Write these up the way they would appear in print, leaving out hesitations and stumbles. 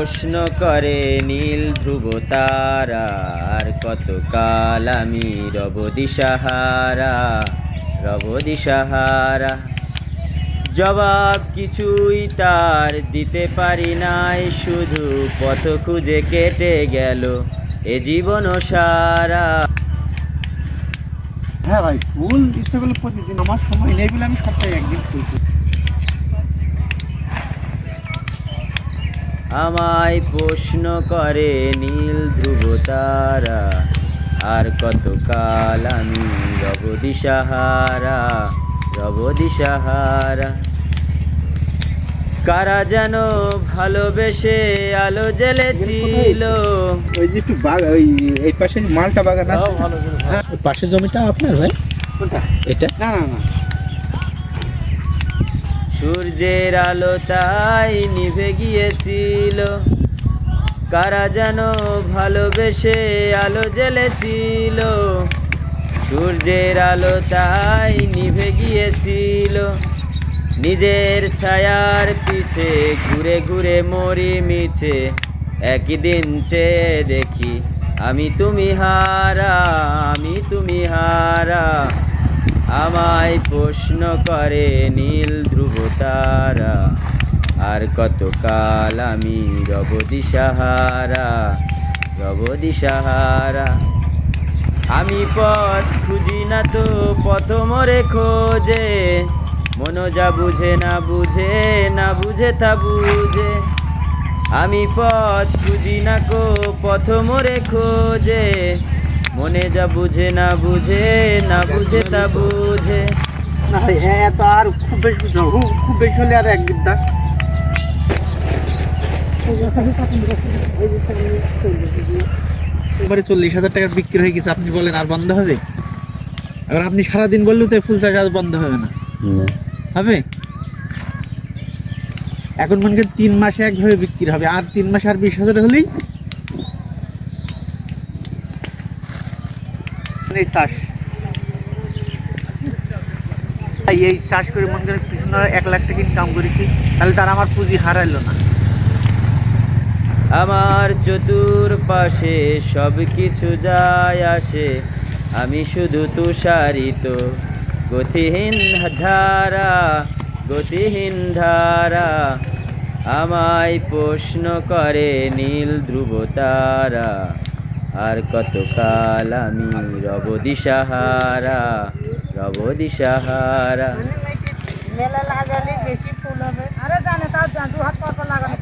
প্রশ্ন করে নীল ধ্রুব তারা, আর কতকাল আমি রব দিশাহারা, রব দিশাহারা। জবাব কিছুই তার দিতে পারি নাই, শুধু পথ খুঁজে কেটে গেল এ জীবন সারা। হ্যাঁ ভাই, ফুল ইচ্ছে করলে প্রতিদিন, আমার সময় নেই বলে আমি সপ্তাহে একদিন ফুল করি। আমায় প্রশ্ন করে নীল ধ্রুব তারা, আর কতকাল আমি রব দিশাহারা, রব দিশাহারা। কারা যেন ভালোবেসে আলো জ্বেলেছিল। ওই যে একটু ওই এই পাশে মালটা বাগান আছে, হ্যাঁ পাশের জমিটা আপনার ভাই? কোনটা এটা? না না না, সূর্যের আলো তাই নিভে গিয়েছিল। কারা যেন ভালোবেসে আলো জ্বেলেছিল, সূর্যের আলো তাই নিভে গিয়েছিল। নিজের ছায়ার পিছে ঘুরে ঘুরে মরি মিছে, একদিন চেয়ে দেখি আমি তুমি হারা, আমি তুমি হারা। আমায় প্রশ্ন করে নীল ধ্রুব তারা, আর কতকাল আমি রব দিশাহারা, রব দিশাহারা। আমি পথ খুঁজি না তো পথ মোরে খোঁজে, মন যা বুঝে না বুঝে, না বুঝে তা বুঝে। আমি পথ খুঁজি না কো পথ মোরে খোঁজে, মনে যা বুঝে না বুঝে, না বুঝে তা বুঝে। না ভাই এত আর খুব বেশি, খুব বেশি হলে আর একদিন দা। এবারে 40,000 টাকার বিক্রি হয়ে গেছে, আপনি বলেন আর বন্ধ হবে? এবার আপনি সারাদিন বললেও তো ফুল চাষ আর বন্ধ হবে না, হবে? এখন মনে করেন 3 মাসে একভাবে বিক্রি হবে, আর 3 মাসে আর 20,000 হলেই এই চাষ। এই চাষ করে মনে করেন পিছনে 1 লাখ টাকা ইনকাম করেছি, তাহলে তার আমার পুঁজি হারাইলো না। আমার চতুর্পাশে সব কিছু যায় আসে, আমি শুধু তুষারিত গতিহীন ধারা, গতিহীন ধারা। আমায় প্রশ্ন করে নীল ধ্রুব তারা, আর কতকাল আমি রব দিশাহারা, রব দিশাহারা। মেলা লাগালে বেশি ফুল হবে। আরে জানে তাও দু হাত পর লাগানো।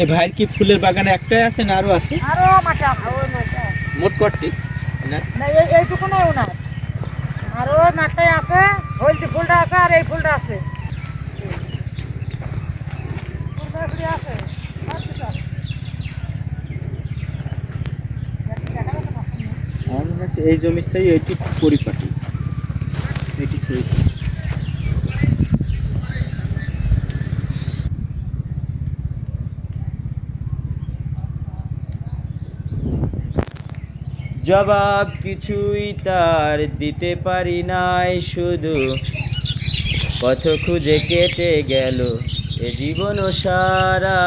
এ ভাইয়ের কি ফুলের বাগানে একটাই আছে না আরো আছে? আরো মাঠে আছে, ওই মাঠে। মোট কয়টি? না এইটুকু নয় ওনার, আর ওই মাঠটাই আছে, হলদি ফুলটা আছে আর এই ফুলটা আছে। আমার কাছে এই জমির চাই এটি পরিপাটি, এটি চাই। জবাব কিছুই তার দিতে পারি নাই, শুধু পথ খুঁজে কেটে গেল এ জীবন সারা।